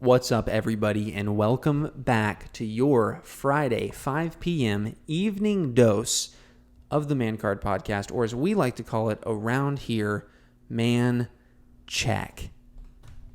What's up, everybody, and welcome back to your Friday 5 p.m. evening dose of the Man Card Podcast, or as we like to call it around here, Man Check.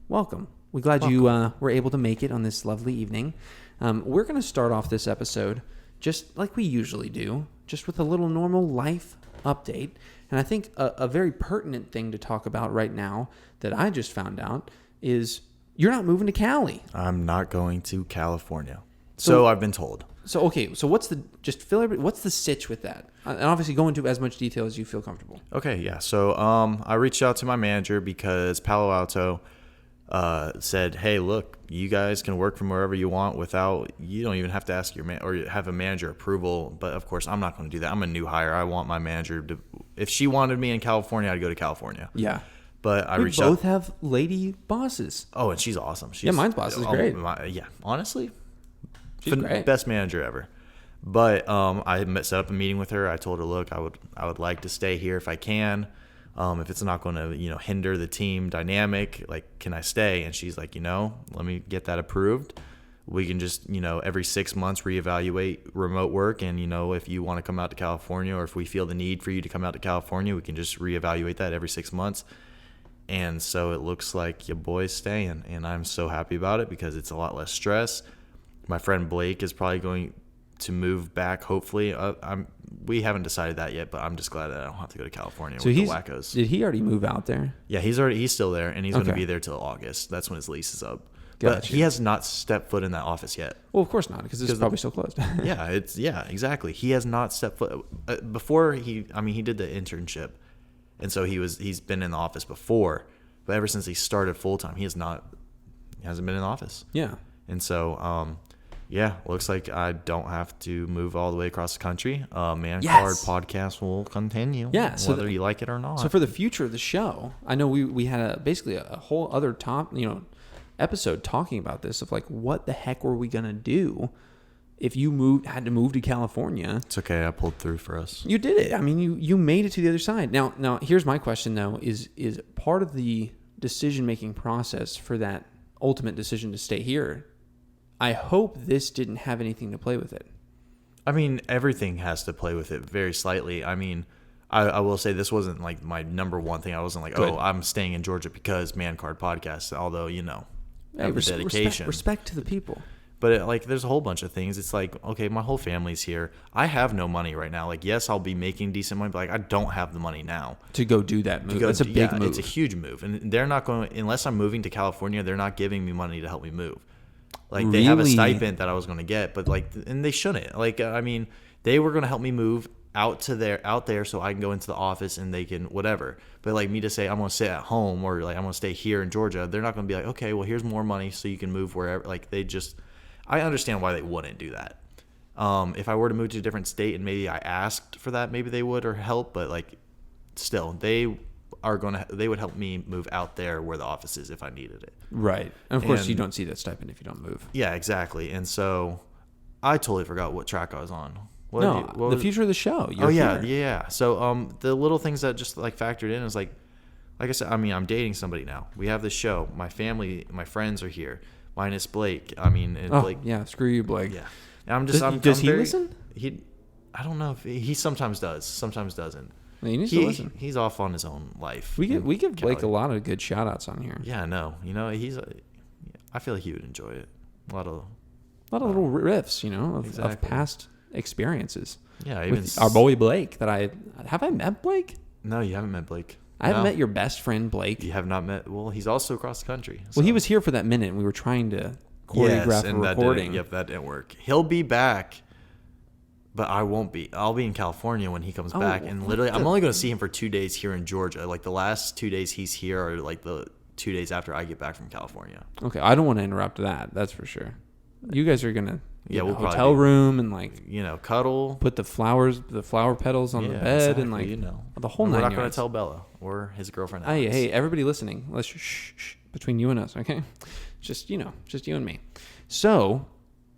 Welcome. We're glad you were able to make it on this lovely evening. We're going to start off this episode just like we usually do, just with a little normal life update. And I think a very pertinent thing to talk about right now that I just found out is you're not moving to Cali. I'm not going to California. So I've been told. So what's the sitch with that? And obviously go into as much detail as you feel comfortable. Okay, yeah. So I reached out to my manager because Palo Alto said, hey, look, you guys can work from wherever you want you don't even have to ask your or have a manager approval. But of course, I'm not going to do that. I'm a new hire. I want my manager to, if she wanted me in California, I'd go to California. Yeah. But I reached out. We both have lady bosses. Oh, and she's awesome. Mine's boss is great. Honestly, she's great. Best manager ever. But I set up a meeting with her. I told her, look, I would like to stay here if I can. If it's not going to hinder the team dynamic, like, can I stay? And she's like, let me get that approved. We can just every 6 months reevaluate remote work, and if you want to come out to California, or if we feel the need for you to come out to California, we can just reevaluate that every 6 months. And so it looks like your boy's staying, and I'm so happy about it because it's a lot less stress. My friend Blake is probably going to move back, hopefully. We haven't decided that yet, but I'm just glad that I don't have to go to California with the wackos. Did he already move out there? Yeah, he's still there, and he's going to be there till August. That's when his lease is up. Gotcha. But he has not stepped foot in that office yet. Well, of course not, because it's probably still closed. Yeah, exactly. He has not stepped foot before he did the internship. And so he's been in the office before, but ever since he started full time, he hasn't been in the office. Yeah. And so, looks like I don't have to move all the way across the country. Man Card Podcast will continue. Yeah. So whether you like it or not. So for the future of the show, I know we had basically a whole other episode talking about this of like, what the heck were we going to do if you had to move to California? It's okay. I pulled through for us. You did it. I mean, you made it to the other side. Now here's my question though: is part of the decision-making process for that ultimate decision to stay here? I hope this didn't have anything to play with it. I mean, everything has to play with it very slightly. I mean, I will say this wasn't like my number one thing. I wasn't like, I'm staying in Georgia because Man Card Podcast. Although dedication, respect to the people. But there's a whole bunch of things. It's like, okay, my whole family's here. I have no money right now. Like, yes, I'll be making decent money, but I don't have the money now to go do that move. It's a big move. It's a huge move, and they're not going unless I'm moving to California. They're not giving me money to help me move. Like, they have a stipend that I was going to get, but and they shouldn't. They were going to help me move out there so I can go into the office and they can whatever. But me to say I'm going to sit at home or I'm going to stay here in Georgia, they're not going to be like, okay, well, here's more money so you can move wherever. I understand why they wouldn't do that. If I were to move to a different state and maybe I asked for that, maybe they would or help. But still, they would help me move out there where the office is if I needed it. Right. And of course, you don't see that stipend if you don't move. Yeah, exactly. And so I totally forgot what track I was on. The future of the show. Yeah. So the little things that just factored in is like I said, I'm dating somebody now. We have this show. My family, my friends are here. Minus Blake. Blake. Yeah, screw you, Blake. Yeah. And does he listen? I don't know if he sometimes does, sometimes doesn't. He needs to listen. He's off on his own life. We give Blake a lot of good shout outs on here. Yeah, I know. I feel like he would enjoy it. A lot of little riffs, of past experiences. Yeah, with our boy Blake. Have I met Blake? No, you haven't met Blake. I haven't met your best friend Blake. You have not met. Well, he's also across the country. So. Well, he was here for that minute, and we were trying to choreograph a recording. That didn't work. He'll be back, but I won't be. I'll be in California when he comes back, and literally, I'm only going to see him for 2 days here in Georgia. The last 2 days he's here are the 2 days after I get back from California. Okay, I don't want to interrupt that. That's for sure. You guys are gonna we'll hotel room and cuddle, put the flower petals on the bed, exactly, and the whole nine. We're not going to tell Bella or his girlfriend. Hey, everybody listening, let's shh between you and us, okay? Just you and me. So,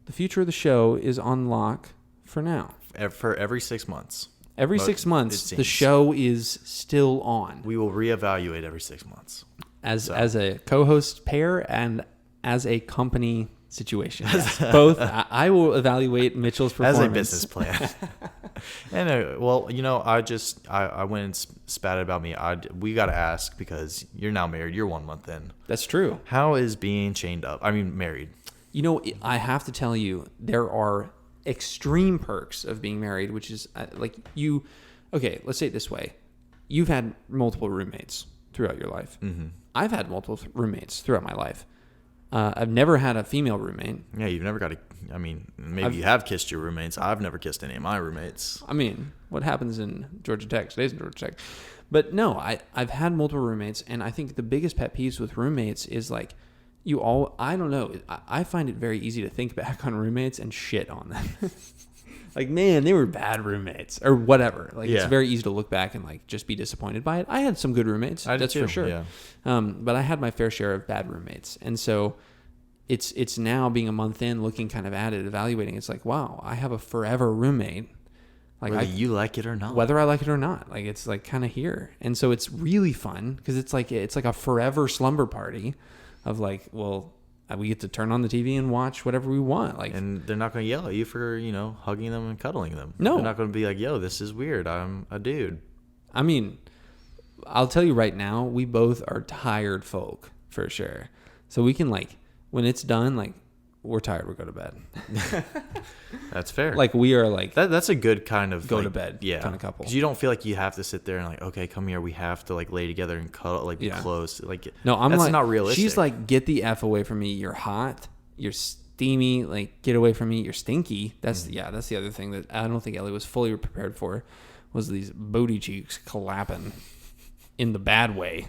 the future of the show is on lock for now. For every 6 months. Every 6 months, the show is still on. We will reevaluate every 6 months. As a co-host pair and as a company situation. Yes. Both. I will evaluate Mitchell's performance. As a business plan. And well, I went and spat about me. We got to ask, because you're now married. You're 1 month in. That's true. How is being married? I have to tell you, there are extreme perks of being married, which is okay, let's say it this way. You've had multiple roommates throughout your life. Mm-hmm. I've had multiple roommates throughout my life. I've never had a female roommate. Yeah, you've never got you have kissed your roommates. I've never kissed any of my roommates. What happens in Georgia Tech stays in Georgia Tech. But no, I've had multiple roommates, and I think the biggest pet peeves with roommates is like, I don't know. I find it very easy to think back on roommates and shit on them. Like, man, they were bad roommates or whatever. Like, It's very easy to look back and like just be disappointed by it. I had some good roommates. That's for sure. Yeah. But I had my fair share of bad roommates. And so it's now being a month in, looking kind of at it, evaluating. It's like, wow, I have a forever roommate. Like, whether you like it or not. Whether I like it or not. Like, it's like kind of here. And so it's really fun because it's like a forever slumber party of like, well, we get to turn on the TV and watch whatever we want. Like, and they're not going to yell at you for, hugging them and cuddling them. No. They're not going to be like, yo, this is weird. I'm a dude. I'll tell you right now, we both are tired folk for sure. So we can when it's done, we're tired, we'll go to bed. That's fair. We are that's a good kind of go to bed kind of couple. Because you don't feel like you have to sit there and okay, come here, we have to lay together and cuddle, be close. No, that's not realistic. She's get the F away from me. You're hot. You're steamy. Get away from me. You're stinky. That's that's the other thing that I don't think Ellie was fully prepared for, was these booty cheeks clapping in the bad way,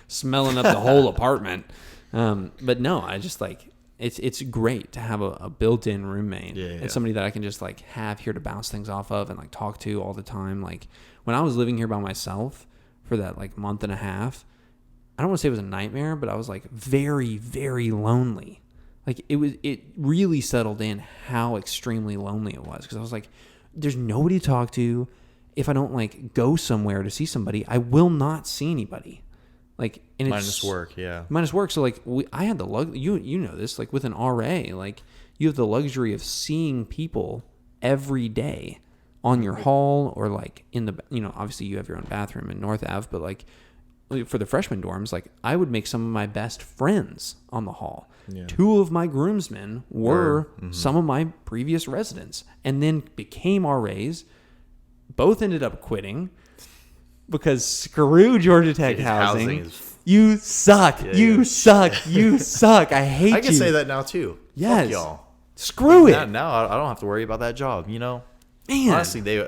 smelling up the whole apartment. But no, I just It's great to have a built-in roommate and somebody that I can just have here to bounce things off of and talk to all the time. When I was living here by myself for that month and a half, I don't want to say it was a nightmare, but I was very, very lonely. It really settled in how extremely lonely it was, because I was there's nobody to talk to. If I don't go somewhere to see somebody, I will not see anybody. And minus work, yeah. Minus work. So I had the you know this, with an RA, you have the luxury of seeing people every day on your hall, or in the, obviously you have your own bathroom in North Ave, but for the freshman dorms, I would make some of my best friends on the hall. Yeah. 2 of my groomsmen were some of my previous residents, and then became RAs. Both ended up quitting. Because screw Georgia Tech housing. You suck. Yeah, you suck. You suck. I hate you. I can say that now too. Yes. Fuck y'all. Screw it. Now I don't have to worry about that job. Man. Honestly,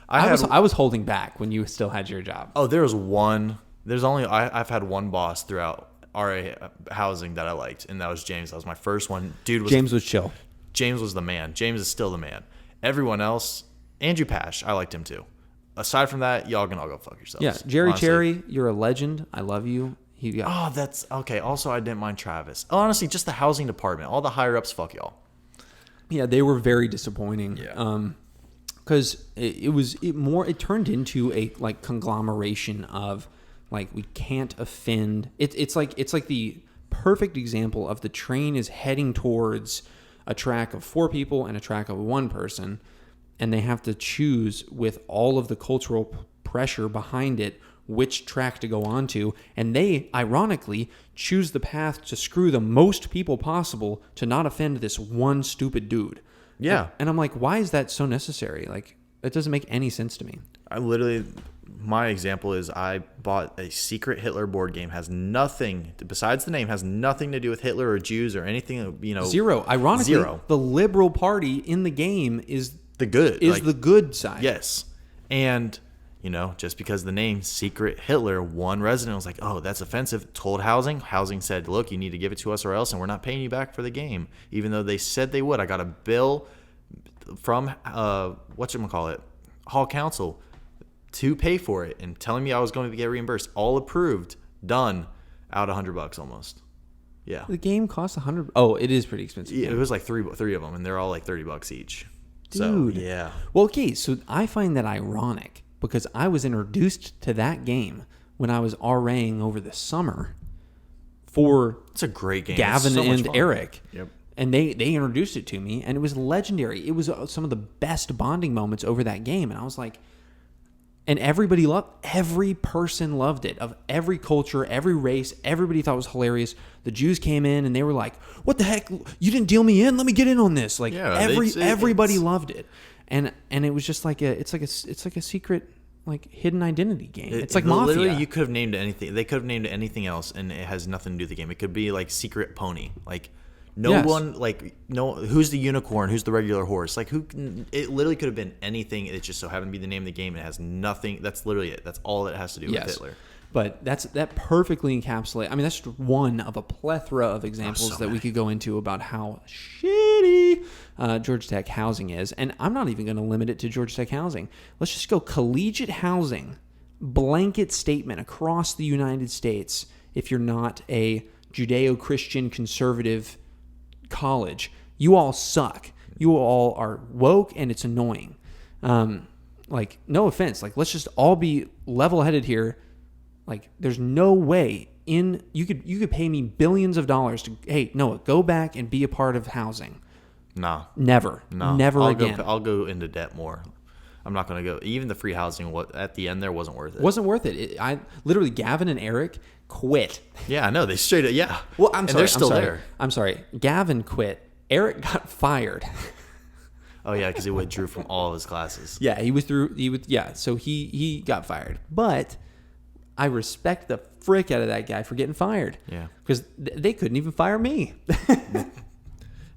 I was holding back when you still had your job. Oh, there was one. I've had one boss throughout RA housing that I liked, and that was James. That was my first one. James was chill. James was the man. James is still the man. Everyone else, Andrew Pash, I liked him too. Aside from that, y'all can all go fuck yourselves. Yeah, Jerry honestly. Cherry, you're a legend. I love you. That's okay. Also, I didn't mind Travis. Honestly, just the housing department, all the higher ups, fuck y'all. Yeah, they were very disappointing. Yeah. Because it turned into a conglomeration of we can't offend. It's like the perfect example of the train is heading towards a track of 4 people and a track of 1 person. And they have to choose, with all of the cultural pressure behind it, which track to go on to. And they, ironically, choose the path to screw the most people possible to not offend this one stupid dude. Yeah. And I'm why is that so necessary? That doesn't make any sense to me. My example is I bought a secret Hitler board game. Has nothing, besides the name, has nothing to do with Hitler or Jews or anything, Zero. Ironically, the Liberal Party in the game is the good side. Yes. And, just because the name Secret Hitler, one resident was oh, that's offensive. Told housing. Housing said, look, you need to give it to us or else, and we're not paying you back for the game. Even though they said they would. I got a bill from, Hall Council to pay for it and telling me I was going to get reimbursed. All approved. Done. Out $100 almost. Yeah. The game costs $100. Oh, it is pretty expensive. Yeah, it was three of them, and they're all $30 each. Dude. So, yeah. Well, okay, so I find that ironic because I was introduced to that game when I was RAing over the summer for It's a great game. Gavin It's so much and fun. Eric. Yep. And they introduced it to me, and it was legendary. It was some of the best bonding moments over that game. And I was like, and every person loved it, of every culture, every race. Everybody thought it was hilarious. The Jews came in and they were like, "What the heck? You didn't deal me in? Let me get in on this!" Like everybody loved it, and it was just like it's like a secret, like hidden identity game. It's like Mafia. Literally, you could have named anything. They could have named anything else, and it has nothing to do with the game. It could be like Secret Pony, like. Who's the unicorn? Who's the regular horse? Like it literally could have been anything. It just so happened to be the name of the game. It has nothing. That's literally it. That's all it has to do with Hitler. But that perfectly encapsulates. I mean, that's just one of a plethora of examples we could go into about how shitty Georgia Tech housing is. And I'm not even going to limit it to Georgia Tech housing. Let's just go collegiate housing, blanket statement across the United States. If you're not a Judeo-Christian conservative college, you all suck. You all are woke, and it's annoying. Like, no offense. Like, let's just all be level-headed here. Like, there's no way you could pay me billions of dollars to, hey, Noah, go back and be a part of housing. No. Never again. I'll go into debt more. I'm not going to go. Even the free housing at the end there wasn't worth it. Wasn't worth it. I literally, Gavin and Eric quit. Yeah, I know. They straight up, yeah. Well, I'm sorry. They're still there. I'm sorry. Gavin quit. Eric got fired. Oh, yeah, because he withdrew from all of his classes. Yeah, so he got fired. But I respect the frick out of that guy for getting fired. Yeah. Because they couldn't even fire me.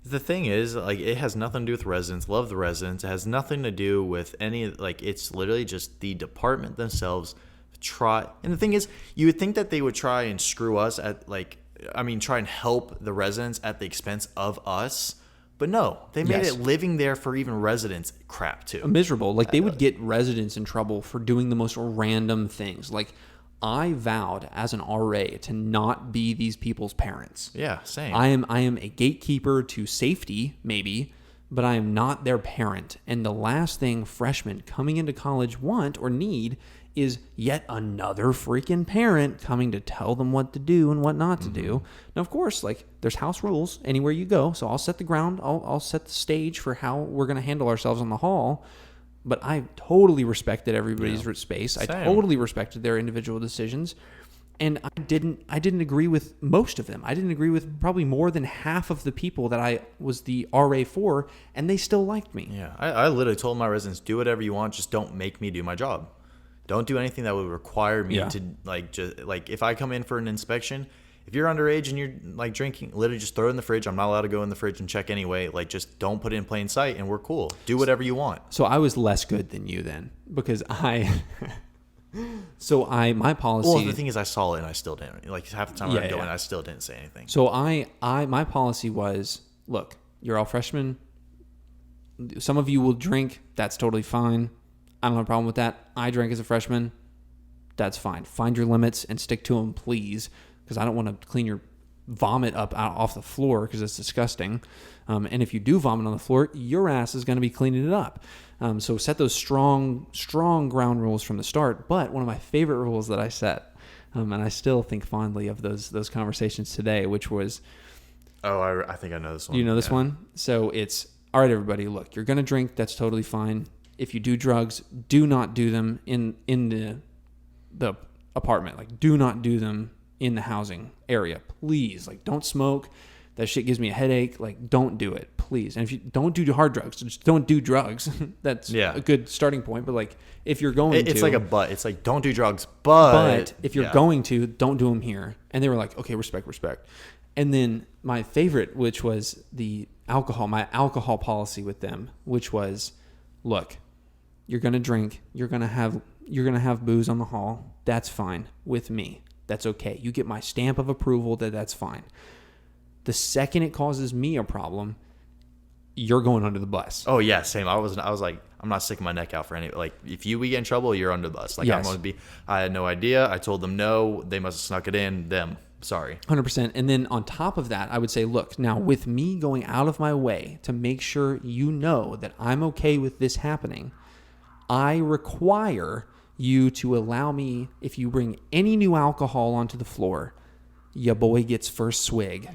The thing is, like, it has nothing to do with residents. Love the residents. It has nothing to do with any, like, it's literally just the department themselves try. And the thing is, you would think that they would try and screw us try and help the residents at the expense of us. But no, they made it living there for even residents crap too. Miserable. Like, they would get residents in trouble for doing the most random things. Like, I vowed as an RA to not be these people's parents. Yeah, same. I am a gatekeeper to safety, maybe, but I am not their parent. And the last thing freshmen coming into college want or need is yet another freaking parent coming to tell them what to do and what not to do. Now, of course, like, there's house rules anywhere you go, so I'll set the ground. I'll set the stage for how we're going to handle ourselves in the hall. But I totally respected everybody's space. Same. I totally respected their individual decisions. And I didn't agree with most of them. I didn't agree with probably more than half of the people that I was the RA for, and they still liked me. Yeah, I literally told my residents, do whatever you want, just don't make me do my job. Don't do anything that would require me to, like, just, like, if I come in for an inspection, if you're underage and you're, like, drinking, literally just throw it in the fridge. I'm not allowed to go in the fridge and check anyway. Like, just don't put it in plain sight, and we're cool. Do whatever you want. So I was less good than you then, because my policy. Well, the thing is, I saw it and I still didn't. Like, half the time I'd go in, I still didn't say anything. So my policy was, look, you're all freshmen. Some of you will drink. That's totally fine. I don't have a problem with that. I drank as a freshman. That's fine. Find your limits and stick to them, please, because I don't want to clean your vomit up off the floor because it's disgusting. And if you do vomit on the floor, your ass is going to be cleaning it up. So set those strong ground rules from the start. But one of my favorite rules that I set, and I still think fondly of those conversations today, which was... Oh, I think I know this one. You know this one? So it's, all right, everybody, look, you're going to drink. That's totally fine. If you do drugs, do not do them in the apartment. Like, do not do them in the housing area, please. Like, don't smoke. That shit gives me a headache. Like, don't do it, please. And if you don't do hard drugs, just don't do drugs. That's a good starting point. But, like, if you're going it's like a but. It's like, don't do drugs, but if you're going to, don't do them here. And they were like, okay, respect. And then my favorite, which was my alcohol policy with them, which was, look, you're going to drink, you're going to have booze on the hall. That's fine with me. That's okay. You get my stamp of approval that's fine. The second it causes me a problem, you're going under the bus. Oh yeah, same. I was like, I'm not sticking my neck out for any. Like, if we get in trouble, you're under the bus. Like, yes. I'm going to be. I had no idea. I told them no. They must have snuck it in. Them. Sorry. 100%. And then on top of that, I would say, look, now with me going out of my way to make sure you know that I'm okay with this happening, I require you to allow me, if you bring any new alcohol onto the floor, your boy gets first swig.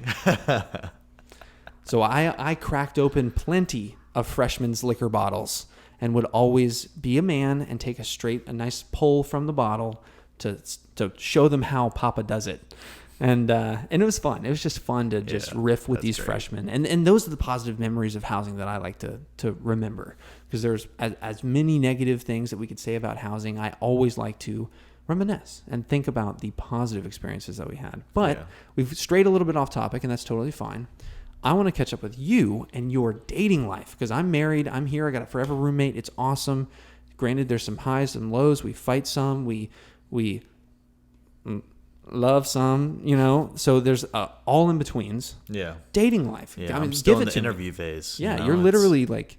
So I cracked open plenty of freshman's liquor bottles and would always be a man and take a nice pull from the bottle to show them how Papa does it. And it was fun. It was just fun to just riff with these freshmen. And those are the positive memories of housing that I like to remember. Because there's as many negative things that we could say about housing, I always like to reminisce and think about the positive experiences that we had. But we've strayed a little bit off topic, and that's totally fine. I want to catch up with you and your dating life, because I'm married. I'm here. I got a forever roommate. It's awesome. Granted, there's some highs and lows. We fight some. We love some, so there's all in betweens. Yeah. Dating life. Yeah, I'm still in the interview phase. Yeah, you're literally like,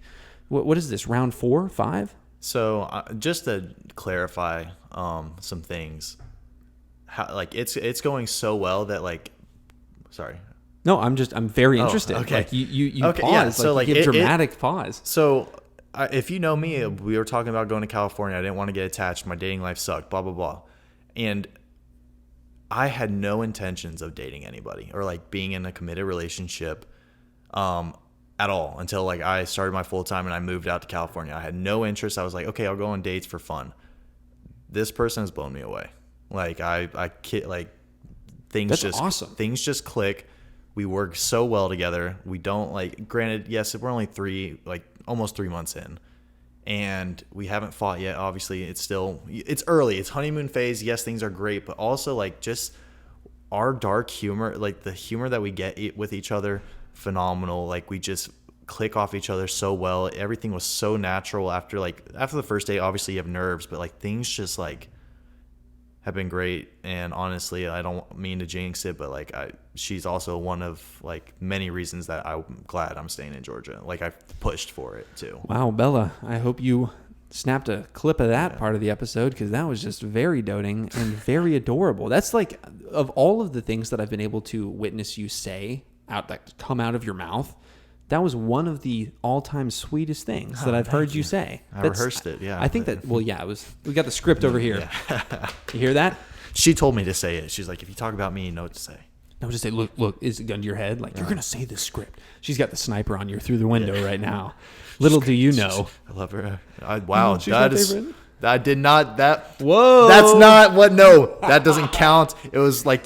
what is this, round 4, 5? So just to clarify some things, it's going so well that sorry. No, I'm very interested. Okay. Like you okay, pause. yeah. So you give dramatic pause. So if you know me, we were talking about going to California. I didn't want to get attached. My dating life sucked, blah, blah, blah. And I had no intentions of dating anybody or being in a committed relationship at all until I started my full time and I moved out to California. I had no interest. I was like, okay, I'll go on dates for fun. This person has blown me away. Things awesome. Things just click. We work so well together. We don't granted, yes, we're only almost 3 months in. And we haven't fought yet. Obviously, it's early. It's honeymoon phase. Yes, things are great, but also just our dark humor, the humor that we get with each other, phenomenal. We just click off each other so well. Everything was so natural after the first day. Obviously, you have nerves, but things just have been great. And honestly, I don't mean to jinx it, but she's also one of many reasons that I'm glad I'm staying in Georgia. I've pushed for it too. Wow, Bella, I hope you snapped a clip of that part of the episode, because that was just very doting and very adorable. That's of all of the things that I've been able to witness you say that come out of your mouth, that was one of the all-time sweetest things that I've heard you say. I rehearsed it, yeah. I think that, it was. We got the script over here. Yeah. You hear that? She told me to say it. She's like, if you talk about me, you know what to say. No, just say, look, is it gun to your head? You're going to say this script. She's got the sniper on you through the window right now. Little do you know. I love her. Wow, she's my favorite. I did not. Whoa. That's not what. No, that doesn't count. It was sorry,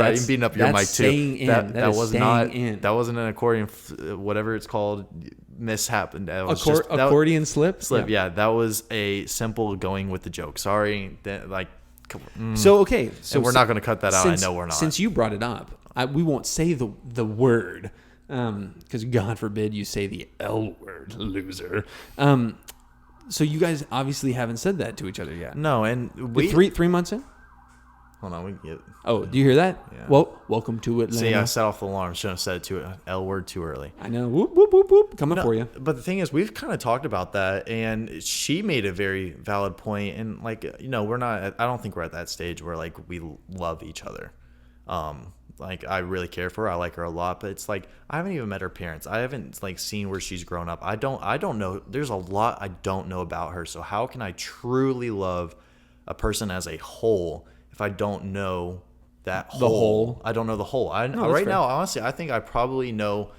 I didn't beat up your mic too. That was not. That wasn't an accordion, whatever it's called, mishap. That was accordion slip. Yeah, that was a simple going with the joke. Sorry, So okay, and we're not going to cut that out. I know we're not. Since you brought it up, we won't say the word, because God forbid you say the L word, loser. So you guys obviously haven't said that to each other yet. No, and we 3 months in. Hold on, we can get. Oh, do you hear that? Yeah. Well, welcome to Atlanta. See, I set off the alarm. Shouldn't have said it to L word too early. I know. Whoop whoop whoop whoop. Coming for you. But the thing is, we've kind of talked about that, and she made a very valid point. And we're not. I don't think we're at that stage where we love each other. I really care for her. I like her a lot, but it's I haven't even met her parents. I haven't seen where she's grown up. I don't know. There's a lot I don't know about her. So how can I truly love a person as a whole if I don't know that whole? I don't know the whole. Right now, honestly, I think I probably know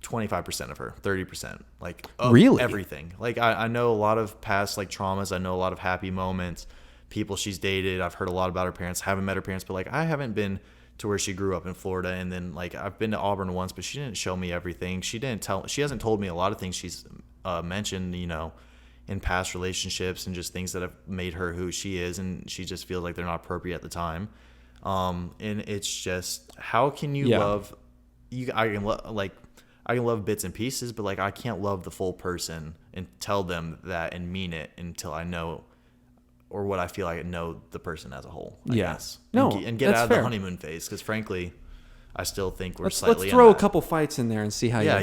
25% of her, 30%, of really everything. I know a lot of past traumas. I know a lot of happy moments, people she's dated. I've heard a lot about her parents. Haven't met her parents, but I haven't been to where she grew up in Florida. And then I've been to Auburn once, but she didn't show me everything. She hasn't told me a lot of things she's mentioned, in past relationships and just things that have made her who she is. And she just feels like they're not appropriate at the time. And it's just, how can you love you? I can love bits and pieces, but I can't love the full person and tell them that and mean it until I know, or what I feel I know the person as a whole. I guess. No, and get out of the honeymoon phase, because frankly, I still think let's throw a couple fights in there and see how how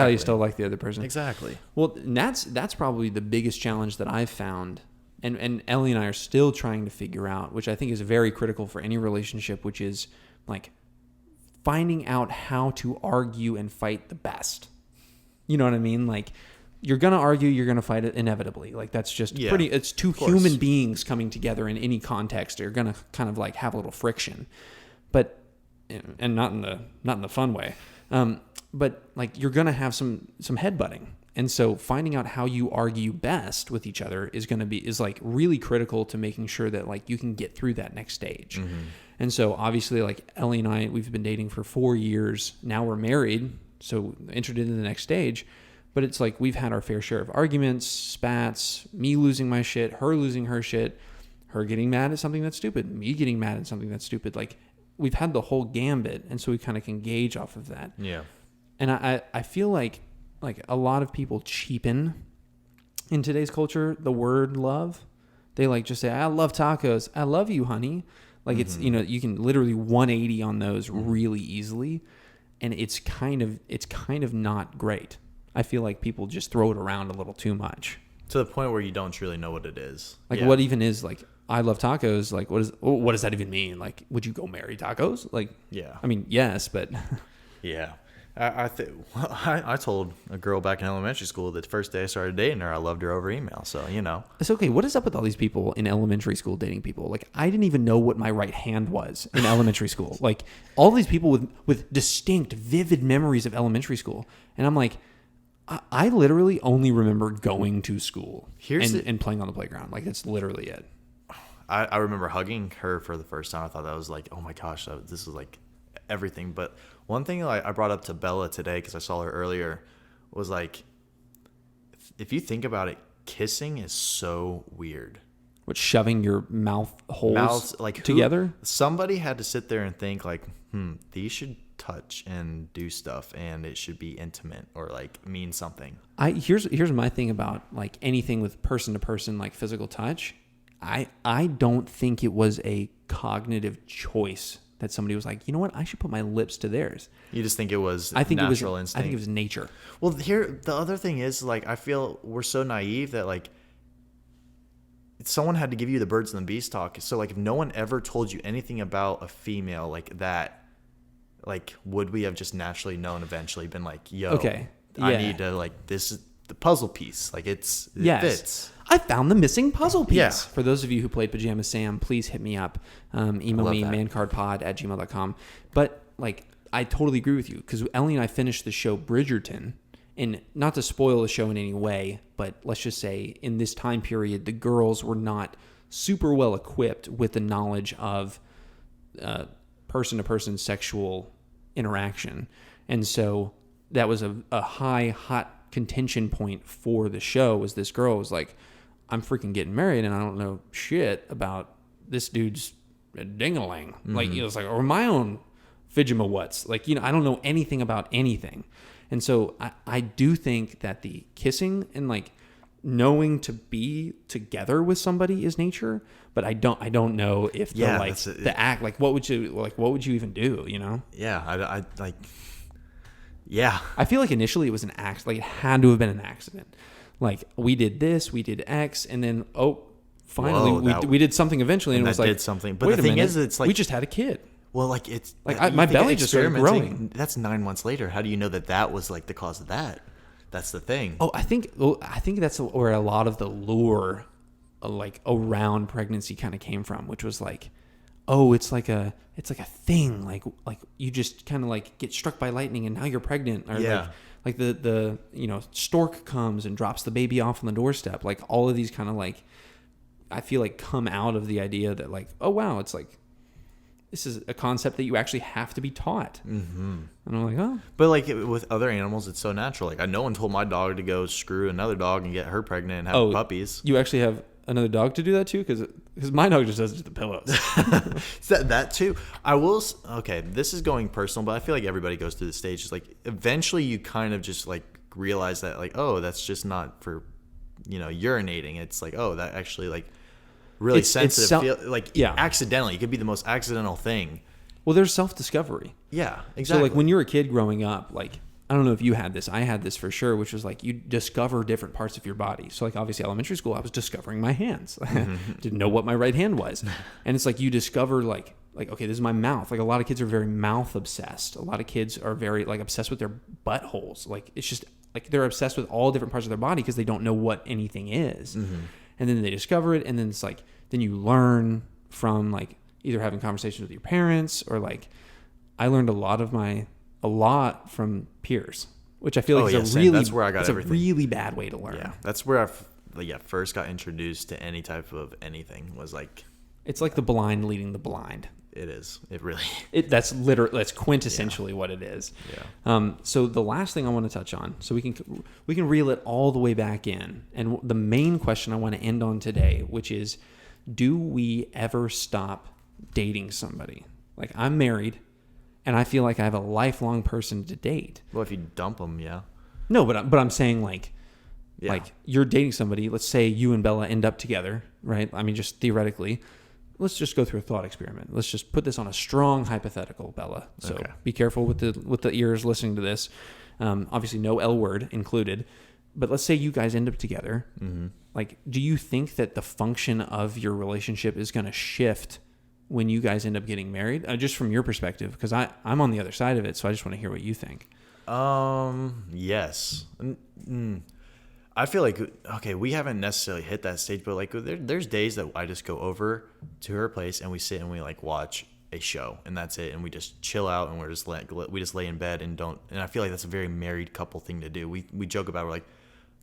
you still like the other person. Exactly. Well, that's probably the biggest challenge that I've found, and Ellie and I are still trying to figure out, which I think is very critical for any relationship, which is finding out how to argue and fight the best. You know what I mean? You're going to argue, you're going to fight it inevitably. That's just it's two human beings coming together in any context. You're going to kind of have a little friction. but and not in the fun way. But like you're gonna have some headbutting, and so finding out how you argue best with each other is like really critical to making sure that like you can get through that next stage. And so obviously like Ellie and I, we've been dating for 4 years now. We're married, so entered into the next stage. But it's like we've had our fair share of arguments, spats, me losing my shit, her losing her shit, her getting mad at something that's stupid, me getting mad at something that's stupid. Like we've had the whole gambit, and so we kind of can gauge off of that. Yeah. And I feel like a lot of people cheapen in today's culture the word love. They like just say, I love tacos. I love you, honey. Like it's, you know, you can literally 180 on those really easily. And it's kind of not great. I feel like people just throw it around a little too much. To the point where you don't truly know what it is. Like what even is like, I love tacos. Like what does that even mean? Like, would you go marry tacos? Like, yeah. I mean, yes, but yeah. I told a girl back in elementary school that the first day I started dating her, I loved her over email. So, you know. It's okay. What is up with all these people in elementary school dating people? Like, I didn't even know what my right hand was in elementary school. Like, all these people with distinct, vivid memories of elementary school. And I'm like, I literally only remember going to school and playing on the playground. Like, that's literally it. I remember hugging her for the first time. I thought that was like, oh my gosh, this was like everything. But one thing I brought up to Bella today, because I saw her earlier, was like, if you think about it, kissing is so weird. What, shoving your mouth holes like together? Somebody had to sit there and think like, these should touch and do stuff, and it should be intimate or like mean something. Here's my thing about like anything with person to person, like physical touch. I don't think it was a cognitive choice that somebody was like, you know what, I should put my lips to theirs. You just think it was natural instinct. I think it was nature. Well, here, the other thing is, like, I feel we're so naive that, like, someone had to give you the birds and the bees talk. So, like, if no one ever told you anything about a female like that, like, would we have just naturally known eventually, been like, yo, okay, yeah. I need to, like, this is the puzzle piece. Like, it fits. I found the missing puzzle piece. Yeah. For those of you who played Pajama Sam, please hit me up. Email me, mancardpod@gmail.com. But, like, I totally agree with you, because Ellie and I finished the show Bridgerton, and not to spoil the show in any way, but let's just say in this time period, the girls were not super well equipped with the knowledge of person-to-person sexual interaction. And so that was a hot contention point for the show, was this girl was like, I'm freaking getting married and I don't know shit about this dude's ding-a-ling. Like, you know, it's like, or my own fidgema-what's. Like, you know, I don't know anything about anything. And so I do think that the kissing and like knowing to be together with somebody is nature, but I don't know if the act, like what would you even do, you know? Yeah, I like, yeah. I feel like initially it was an accident. Like, it had to have been an accident. Like, we did this, we did X, and then finally we did something eventually, and it was like, did something. But the thing is, it's like we just had a kid. Well, like, it's like my belly just started growing. That's 9 months later. How do you know that was like the cause of that? That's the thing. Oh, I think that's where a lot of the lure, like, around pregnancy kind of came from, which was like, oh, it's like a thing, like you just kind of like get struck by lightning and now you're pregnant, or like the you know, stork comes and drops the baby off on the doorstep. Like, all of these kind of like, I feel like come out of the idea that like, oh wow, it's like, this is a concept that you actually have to be taught. And I'm like, oh. But like with other animals, it's so natural. Like, no one told my dog to go screw another dog and get her pregnant and have puppies. You actually have another dog to do that too? Because my dog just does it to the pillows. that too. I will. Okay, this is going personal, but I feel like everybody goes through the stages. Like, eventually you kind of just like realize that, like, oh, that's just not for, you know, urinating. It's like, oh, that actually like really sensitive. Accidentally. It could be the most accidental thing. Well, there's self-discovery. Yeah, exactly. So like when you're a kid growing up, like, I don't know if you had this. I had this for sure, which was like you discover different parts of your body. So like obviously elementary school, I was discovering my hands. Didn't know what my right hand was. And it's like you discover like, okay, this is my mouth. Like, a lot of kids are very mouth obsessed. A lot of kids are very like obsessed with their buttholes. Like, it's just like they're obsessed with all different parts of their body because they don't know what anything is. And then they discover it, and then it's like, then you learn from like either having conversations with your parents or like I learned a lot from peers, which I feel like that's where I got it's everything. a really bad way to learn. Yeah, that's where I first got introduced to any type of anything was like. It's like the blind leading the blind. It is. It really. That's quintessentially what it is. Yeah. So the last thing I want to touch on, so we can reel it all the way back in, and the main question I want to end on today, which is, do we ever stop dating somebody? Like I'm married, and I feel like I have a lifelong person to date. Well, if you dump them, yeah. No, but I'm saying like you're dating somebody. Let's say you and Bella end up together, right? I mean, just theoretically. Let's just go through a thought experiment. Let's just put this on a strong hypothetical, Bella. So Okay. Be careful with the ears listening to this. Obviously, no L word included. But let's say you guys end up together. Mm-hmm. Like, do you think that the function of your relationship is going to shift when you guys end up getting married? Just from your perspective, because I'm on the other side of it, so I just want to hear what you think. Yes. I feel like, okay, we haven't necessarily hit that stage, but like there's days that I just go over to her place and we sit and we like watch a show and that's it. And we just chill out and we just lay in bed and I feel like that's a very married couple thing to do. We joke about it, we're like,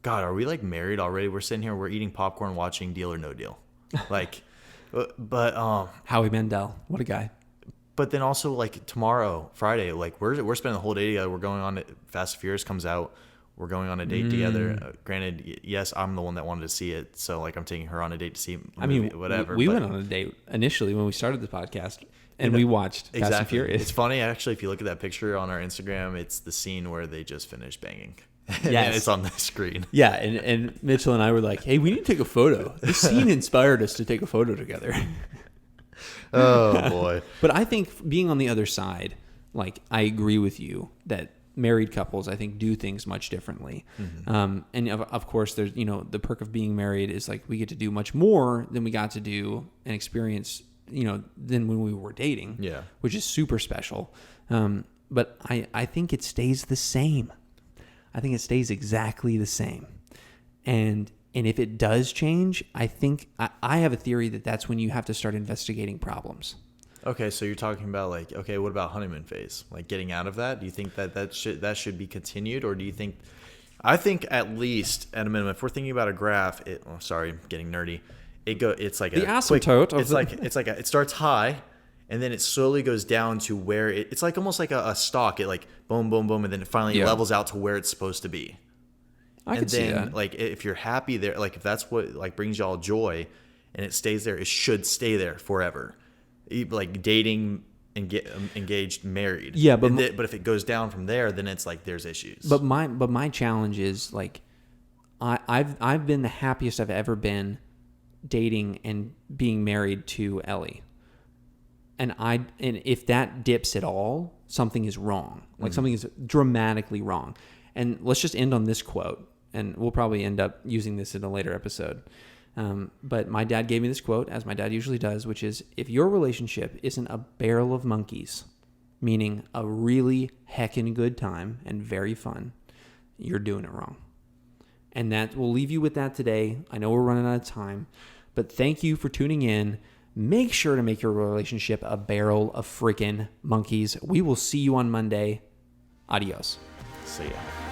God, are we like married already? We're sitting here, we're eating popcorn, watching Deal or No Deal. Like, but Howie Mandel, what a guy. But then also like tomorrow, Friday, like we're spending the whole day together. We're going on Fast and Furious comes out. We're going on a date together. Granted, yes, I'm the one that wanted to see it, so like I'm taking her on a date to see a movie, whatever. We went on a date initially when we started the podcast, and we watched Fast and Furious. It's funny actually. If you look at that picture on our Instagram, it's the scene where they just finished banging. And Yes, it's on the screen. Yeah, and Mitchell and I were like, "Hey, we need to take a photo." This scene inspired us to take a photo together. Oh boy! But I think being on the other side, like I agree with you that married couples, I think, do things much differently. Mm-hmm. And of course, there's, the perk of being married is like we get to do much more than we got to do and experience, than when we were dating. Yeah. Which is super special. But I think it stays the same. I think it stays exactly the same. And if it does change, I think I have a theory that that's when you have to start investigating problems. Okay, so you're talking about like, okay, what about honeymoon phase? Like getting out of that? Do you think that should be continued, or do you think? I think at least at a minimum, if we're thinking about a graph, getting nerdy. It's like the asymptote. It starts high, and then it slowly goes down to where it's like almost like a stock. It like boom, boom, boom, and then it finally levels out to where it's supposed to be. I can see that. Like if you're happy there, like if that's what like brings y'all joy, and it stays there, it should stay there forever. Like dating and get engaged, married. Yeah, but if it goes down from there, then it's like there's issues. But my challenge is like I've been the happiest I've ever been dating and being married to Ellie. And if that dips at all, something is wrong. Like something is dramatically wrong. And let's just end on this quote, and we'll probably end up using this in a later episode. But my dad gave me this quote, as my dad usually does, which is, if your relationship isn't a barrel of monkeys, meaning a really heckin' good time and very fun, you're doing it wrong. And that we'll leave you with that today. I know we're running out of time, but thank you for tuning in. Make sure to make your relationship a barrel of freaking monkeys. We will see you on Monday. Adios. See ya.